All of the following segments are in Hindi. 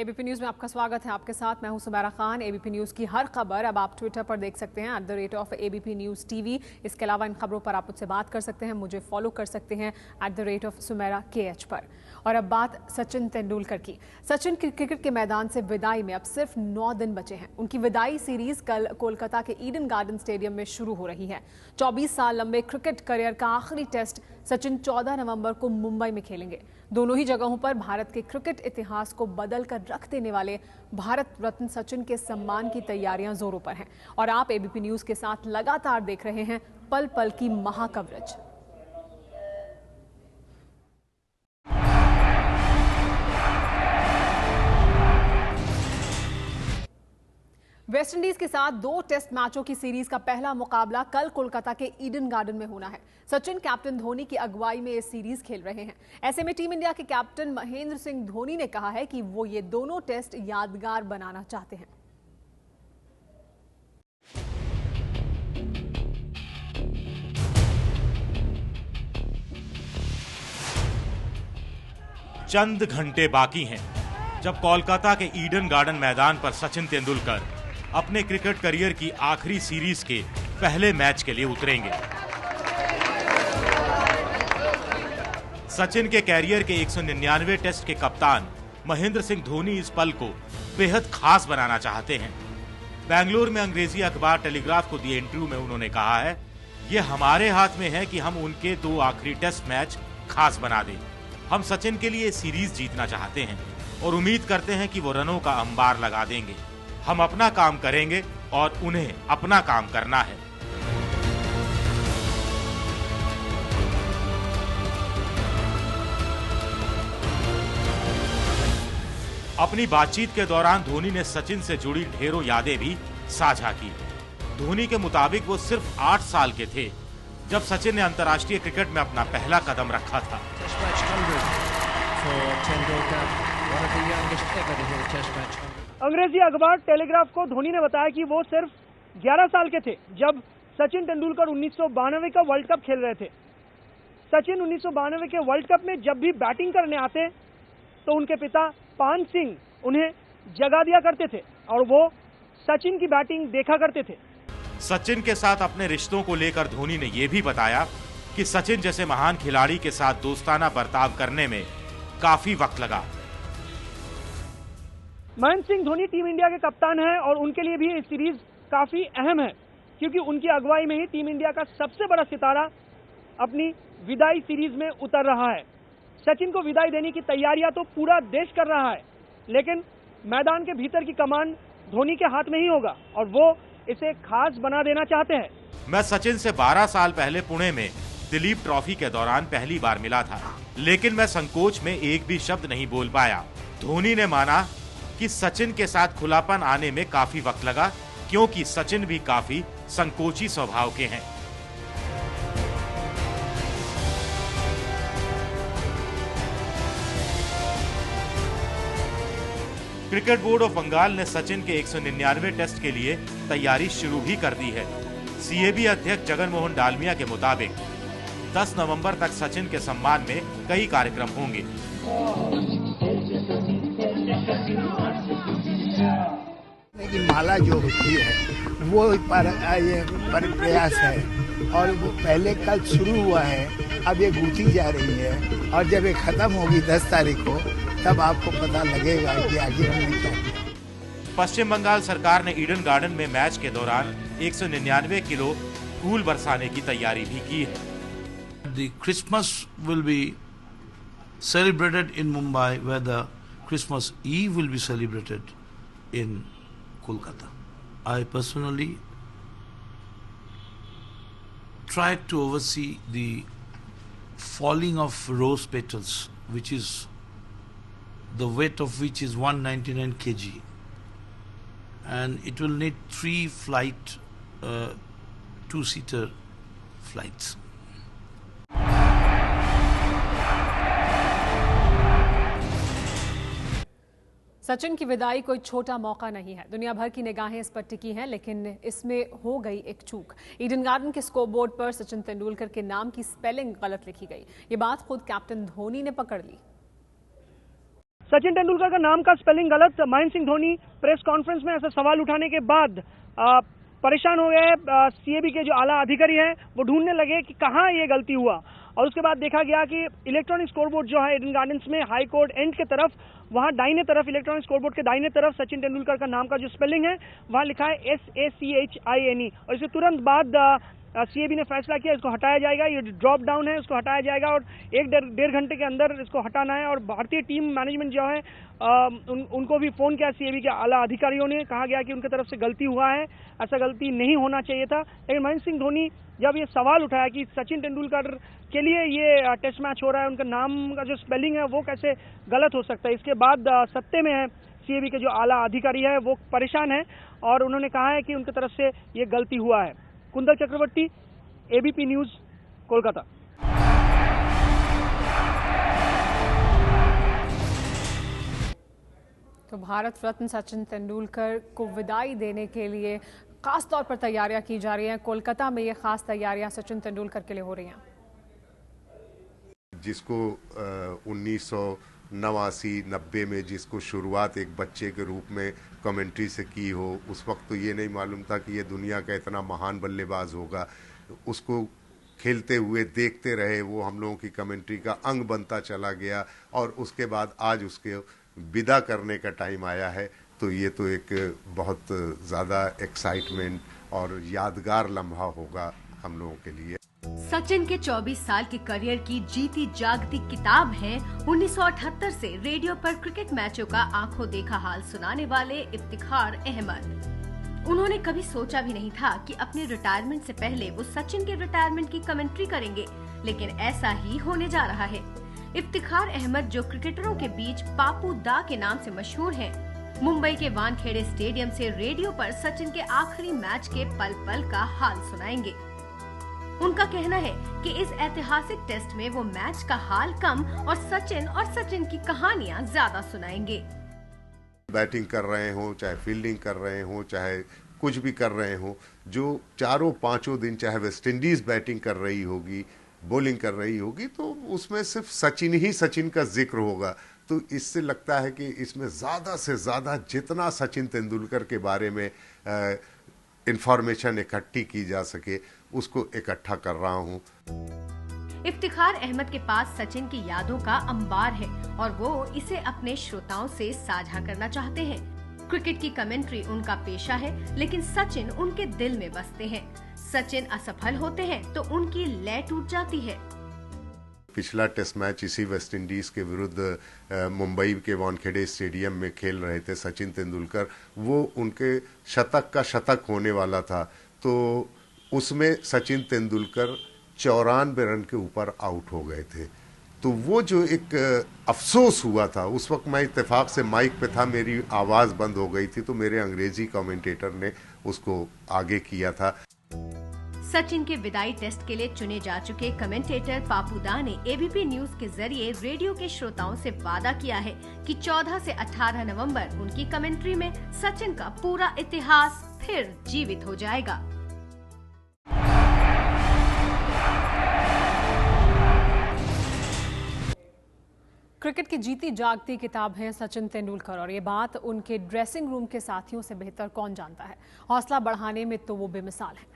एबीपी न्यूज में आपका स्वागत है। आपके साथ मैं हूं सुमेरा खान। एबीपी न्यूज की हर खबर अब आप ट्विटर पर देख सकते हैं @ABP News TV। इसके अलावा इन खबरों पर आप मुझसे बात कर सकते हैं, मुझे फॉलो कर सकते हैं @SumairaKH पर। और अब बात सचिन तेंदुलकर की। सचिन की क्रिकेट के मैदान से विदाई में अब सिर्फ 9 दिन बचे हैं। उनकी विदाई सीरीज कल कोलकाता के ईडन गार्डन स्टेडियम में शुरू हो रही है। 24 साल लंबे क्रिकेट करियर का आखिरी टेस्ट सचिन 14 नवंबर को मुंबई में खेलेंगे। दोनों ही जगहों पर भारत के क्रिकेट इतिहास को बदल कर रख देने वाले भारत रत्न सचिन के सम्मान की तैयारियां जोरों पर हैं और आप एबीपी न्यूज के साथ लगातार देख रहे हैं पल पल की महा कवरेज। वेस्टइंडीज के साथ 2 टेस्ट मैचों की सीरीज का पहला मुकाबला कल कोलकाता के ईडन गार्डन में होना है। सचिन कैप्टन धोनी की अगुवाई में ये सीरीज खेल रहे हैं। ऐसे में टीम इंडिया के कैप्टन महेंद्र सिंह धोनी ने कहा है कि वो ये दोनों टेस्ट यादगार बनाना चाहते हैं। चंद घंटे बाकी हैं जब कोलकाता के ईडन गार्डन मैदान पर सचिन तेंदुलकर अपने क्रिकेट करियर की आखिरी सीरीज के पहले मैच के लिए उतरेंगे। सचिन के कैरियर के 199 टेस्ट के कप्तान महेंद्र सिंह धोनी इस पल को बेहद खास बनाना चाहते हैं। बेंगलुरु में अंग्रेजी अखबार टेलीग्राफ को दिए इंटरव्यू में उन्होंने कहा है, ये हमारे हाथ में है कि हम उनके 2 आखिरी टेस्ट मैच खास बना दें। हम सचिन के लिए सीरीज जीतना चाहते हैं और उम्मीद करते हैं कि वो रनों का अंबार लगा देंगे। हम अपना काम करेंगे और उन्हें अपना काम करना है। अपनी बातचीत के दौरान धोनी ने सचिन से जुड़ी ढेरों यादें भी साझा की। धोनी के मुताबिक वो सिर्फ 8 साल के थे जब सचिन ने अंतर्राष्ट्रीय क्रिकेट में अपना पहला कदम रखा था। अंग्रेजी अखबार टेलीग्राफ को धोनी ने बताया कि वो सिर्फ 11 साल के थे जब सचिन तेंदुलकर 1992 का वर्ल्ड कप खेल रहे थे। सचिन 1992 के वर्ल्ड कप में जब भी बैटिंग करने आते तो उनके पिता पान सिंह उन्हें जगा दिया करते थे और वो सचिन की बैटिंग देखा करते थे। सचिन के साथ अपने रिश्तों को लेकर धोनी ने यह भी बताया कि सचिन जैसे महान खिलाड़ी के साथ दोस्ताना बर्ताव करने में काफी वक्त लगा। महेंद्र सिंह धोनी टीम इंडिया के कप्तान हैं और उनके लिए भी ये सीरीज काफी अहम है क्योंकि उनकी अगुवाई में ही टीम इंडिया का सबसे बड़ा सितारा अपनी विदाई सीरीज में उतर रहा है। सचिन को विदाई देने की तैयारियां तो पूरा देश कर रहा है, लेकिन मैदान के भीतर की कमान धोनी के हाथ में ही होगा और वो इसे खास बना देना चाहते हैं। मैं सचिन से 12 साल पहले पुणे में दिलीप ट्रॉफी के दौरान पहली बार मिला था, लेकिन मैं संकोच में एक भी शब्द नहीं बोल पाया। धोनी ने माना कि सचिन के साथ खुलापन आने में काफी वक्त लगा क्योंकि सचिन भी काफी संकोची स्वभाव के हैं। क्रिकेट बोर्ड ऑफ बंगाल ने सचिन के 199 टेस्ट के लिए तैयारी शुरू भी कर दी है। सीएबी अध्यक्ष जगन मोहन डालमिया के मुताबिक 10 नवंबर तक सचिन के सम्मान में कई कार्यक्रम होंगे। की माला जो होती है वो पर प्रयास है और वो पहले कल शुरू हुआ है, अब ये गूंथी जा रही है और जब ये खत्म होगी 10 तारीख को तब आपको पता लगेगा कि आगे हमने क्या किया। पश्चिम बंगाल सरकार ने ईडन गार्डन में मैच के दौरान 199 किलो फूल बरसाने की तैयारी भी की है। The Christmas will be celebrated in Mumbai, where the Christmas Eve will be celebrated in Kolkata. I personally tried to oversee the falling of rose petals, which is the weight of which is 199 kg, and it will need 3 flight 2-seater flights. Sachin की विदाई कोई छोटा मौका नहीं है। दुनिया भर की निगाहें इस पर टिकी हैं, लेकिन इसमें हो गई एक चूक। ईडन गार्डन के स्कोरबोर्ड पर सचिन तेंदुलकर के नाम की स्पेलिंग गलत लिखी गई। ये बात खुद कैप्टन धोनी ने पकड़ ली। सचिन तेंदुलकर का नाम का स्पेलिंग गलत, महेंद्र सिंह धोनी प्रेस कॉन्फ्रेंस में ऐसा सवाल उठाने के बाद परेशान हो गए। सीएबी के जो आला अधिकारी हैं वो ढूंढने लगे कि कहाँ ये गलती हुआ, और उसके बाद देखा गया कि इलेक्ट्रॉनिक स्कोरबोर्ड जो है ईडन गार्डन्स में हाई कोर्ट एंड के तरफ, वहाँ दाहिने तरफ इलेक्ट्रॉनिक स्कोरबोर्ड के दाहिने तरफ सचिन तेंदुलकर का नाम का जो स्पेलिंग है वहाँ लिखा है SACHINE, और इसके तुरंत बाद सीएबी ने फैसला किया इसको हटाया जाएगा। ये ड्रॉप डाउन है, उसको हटाया जाएगा और एक डेढ़ घंटे के अंदर इसको हटाना है। और भारतीय टीम मैनेजमेंट जो है उनको भी फोन किया सीएबी के आला अधिकारियों ने, कहा गया कि उनकी तरफ से गलती हुआ है, ऐसा गलती नहीं होना चाहिए था। लेकिन महेंद्र सिंह धोनी जब ये सवाल उठाया कि सचिन तेंदुलकर के लिए ये टेस्ट मैच हो रहा है, उनका नाम का जो स्पेलिंग है वो कैसे गलत हो सकता है, इसके बाद सत्ते में है सीएबी के जो आला अधिकारी है वो परेशान है और उन्होंने कहा है कि उनकी तरफ से ये गलती हुआ है। कुंदन चक्रवर्ती, एबीपी न्यूज, कोलकाता। तो भारत रत्न सचिन तेंदुलकर को विदाई देने के लिए खास तौर पर तैयारियां की जा रही हैं। कोलकाता में ये खास तैयारियां सचिन तेंदुलकर के लिए हो रही हैं। जिसको 1989-90 में जिसको शुरुआत एक बच्चे के रूप में कमेंट्री से की हो, उस वक्त तो ये नहीं मालूम था कि ये दुनिया का इतना महान बल्लेबाज होगा। उसको खेलते हुए देखते रहे, वो हम लोगों की कमेंट्री का अंग बनता चला गया और उसके बाद आज उसके विदा करने का टाइम आया है। तो ये तो एक बहुत ज़्यादा एक्साइटमेंट और यादगार लम्हा होगा हम लोगों के लिए। सचिन के 24 साल के करियर की जीती जागती किताब है 1978 से रेडियो पर क्रिकेट मैचों का आंखों देखा हाल सुनाने वाले इफ्तिखार अहमद। उन्होंने कभी सोचा भी नहीं था कि अपने रिटायरमेंट से पहले वो सचिन के रिटायरमेंट की कमेंट्री करेंगे, लेकिन ऐसा ही होने जा रहा है। इफ्तिखार अहमद, जो क्रिकेटरों के बीच पापू दा के नाम से मशहूर हैं, मुंबई के वानखेड़े स्टेडियम से रेडियो पर सचिन के आखिरी मैच के पल पल का हाल सुनाएंगे। उनका कहना है कि इस ऐतिहासिक टेस्ट में वो मैच का हाल कम और सचिन की कहानियां ज्यादा सुनाएंगे। बैटिंग कर रहे हो, चाहे फील्डिंग कर रहे हो, चाहे कुछ भी कर रहे हो, जो चारों पांचों दिन चाहे वेस्ट इंडीज बैटिंग कर रही होगी, बॉलिंग कर रही होगी, तो उसमें सिर्फ सचिन का जिक्र होगा। तो इससे लगता है कि इसमें ज़्यादा से ज़्यादा जितना सचिन तेंदुलकर के बारे में इंफॉर्मेशन इकट्ठी की जा सके उसको इकट्ठा कर रहा हूँ। इफ्तिखार अहमद के पास सचिन की यादों का अंबार है और वो इसे अपने श्रोताओं से साझा करना चाहते हैं। क्रिकेट की कमेंट्री उनका पेशा है, लेकिन सचिन उनके दिल में बसते हैं। सचिन असफल होते हैं तो उनकी लय टूट जाती है। पिछला टेस्ट मैच इसी वेस्ट इंडीज के विरुद्ध मुंबई के वानखेड़े स्टेडियम में खेल रहे थे सचिन तेंदुलकर। वो उनके शतक का शतक होने वाला था, तो उसमें सचिन तेंदुलकर 94 रन के ऊपर आउट हो गए थे। तो वो जो एक अफसोस हुआ था, उस वक्त मैं इत्तेफाक से माइक पे था, मेरी आवाज़ बंद हो गई थी, तो मेरे अंग्रेजी कमेंटेटर ने उसको आगे किया था। सचिन के विदाई टेस्ट के लिए चुने जा चुके कमेंटेटर पापू दा ने एबीपी न्यूज के जरिए रेडियो के श्रोताओं से वादा किया है कि 14 से 18 नवंबर उनकी कमेंट्री में सचिन का पूरा इतिहास फिर जीवित हो जाएगा। क्रिकेट की जीती जागती किताब है सचिन तेंदुलकर, और ये बात उनके ड्रेसिंग रूम के साथियों से बेहतर कौन जानता है। हौसला बढ़ाने में तो वो बेमिसाल है।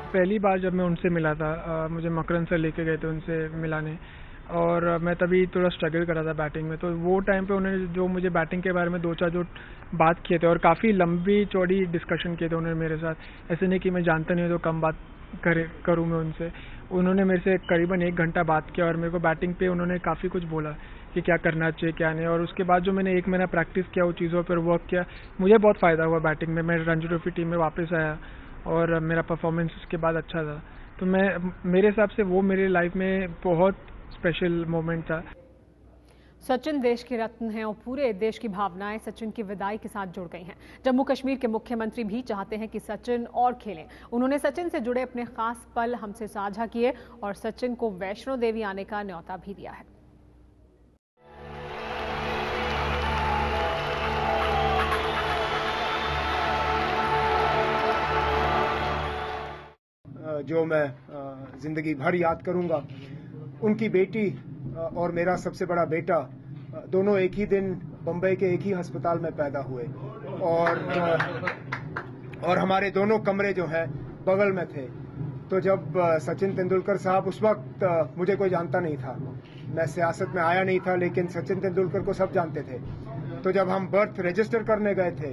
पहली बार जब मैं उनसे मिला था, मुझे मकरन सर लेके गए थे उनसे मिलाने, और मैं तभी थोड़ा स्ट्रगल कर रहा था बैटिंग में। तो वो टाइम पे उन्होंने जो मुझे बैटिंग के बारे में 2-4 जो बात किए थे, और काफ़ी लंबी चौड़ी डिस्कशन किए थे उन्होंने मेरे साथ। ऐसे नहीं कि मैं जानता नहीं हूँ तो कम बात करूँ मैं उनसे। उन्होंने मेरे से करीबन 1 घंटा बात किया और मेरे को बैटिंग पे उन्होंने काफ़ी कुछ बोला कि क्या करना चाहिए क्या नहीं। और उसके बाद जो मैंने 1 महीना प्रैक्टिस किया, वो चीज़ों पर वर्क किया, मुझे बहुत फ़ायदा हुआ बैटिंग में। मैं रणजी ट्रॉफी टीम में वापस आया और मेरा परफॉर्मेंस उसके बाद अच्छा था। तो मेरे हिसाब से वो मेरे लाइफ में बहुत स्पेशल मोमेंट था। सचिन देश के रत्न हैं और पूरे देश की भावनाएं सचिन की विदाई के साथ जुड़ गई हैं। जम्मू कश्मीर के मुख्यमंत्री भी चाहते हैं कि सचिन और खेलें। उन्होंने सचिन से जुड़े अपने खास पल हमसे साझा किए और सचिन को वैष्णो देवी आने का न्योता भी दिया है। जो मैं ज़िंदगी भर याद करूंगा। उनकी बेटी और मेरा सबसे बड़ा बेटा दोनों एक ही दिन बम्बई के एक ही अस्पताल में पैदा हुए और हमारे दोनों कमरे जो हैं बगल में थे। तो जब सचिन तेंदुलकर साहब, उस वक्त मुझे कोई जानता नहीं था, मैं सियासत में आया नहीं था, लेकिन सचिन तेंदुलकर को सब जानते थे। तो जब हम बर्थ रजिस्टर करने गए थे,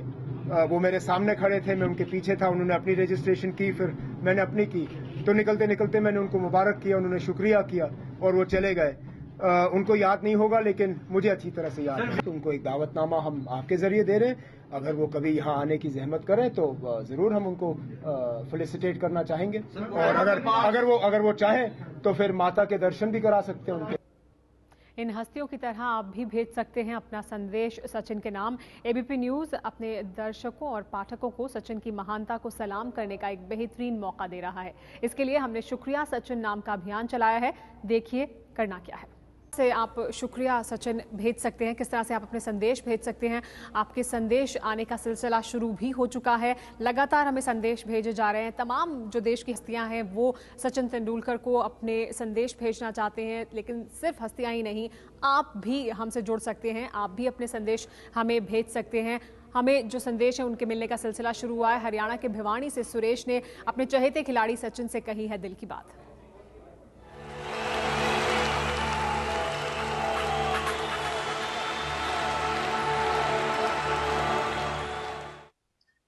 वो मेरे सामने खड़े थे, मैं उनके पीछे था, उन्होंने अपनी रजिस्ट्रेशन की, फिर मैंने अपनी की। तो निकलते निकलते मैंने उनको मुबारक किया, उन्होंने शुक्रिया किया और वो चले गए। उनको याद नहीं होगा, लेकिन मुझे अच्छी तरह से याद है। तो उनको एक दावतनामा हम आपके जरिए दे रहे हैं। अगर वो कभी यहाँ आने की जहमत करें तो जरूर हम उनको फेलिसिटेट करना चाहेंगे, और अगर वो चाहें तो फिर माता के दर्शन भी करा सकते हैं उनके। इन हस्तियों की तरह आप भी भेज सकते हैं अपना संदेश सचिन के नाम। एबीपी न्यूज अपने दर्शकों और पाठकों को सचिन की महानता को सलाम करने का एक बेहतरीन मौका दे रहा है। इसके लिए हमने शुक्रिया सचिन नाम का अभियान चलाया है। देखिए करना क्या है। से आप शुक्रिया सचिन भेज सकते हैं, किस तरह से आप अपने संदेश भेज सकते हैं। आपके संदेश आने का सिलसिला शुरू भी हो चुका है। लगातार हमें संदेश भेजे जा रहे हैं। तमाम जो देश की हस्तियां हैं वो सचिन तेंदुलकर को अपने संदेश भेजना चाहते हैं, लेकिन सिर्फ हस्तियां ही नहीं, आप भी हमसे जुड़ सकते हैं, आप भी अपने संदेश हमें भेज सकते हैं। हमें जो संदेश है उनके मिलने का सिलसिला शुरू हुआ है। हरियाणा के भिवानी से सुरेश ने अपने चहेते खिलाड़ी सचिन से कही है दिल की बात।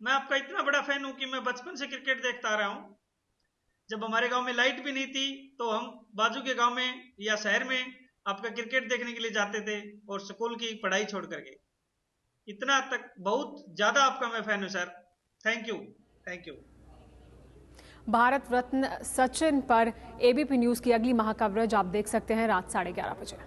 मैं आपका इतना बड़ा फैन हूं कि मैं बचपन से क्रिकेट देखता आ रहा हूं। जब हमारे गांव में लाइट भी नहीं थी तो हम बाजू के गांव में या शहर में आपका क्रिकेट देखने के लिए जाते थे, और स्कूल की पढ़ाई छोड़ करके। इतना तक बहुत ज्यादा आपका मैं फैन हूं sir. Thank you. Bharat Ratna Sachin पर एबीपी न्यूज की अगली महाकवरेज आप देख सकते हैं रात 11:30 बजे।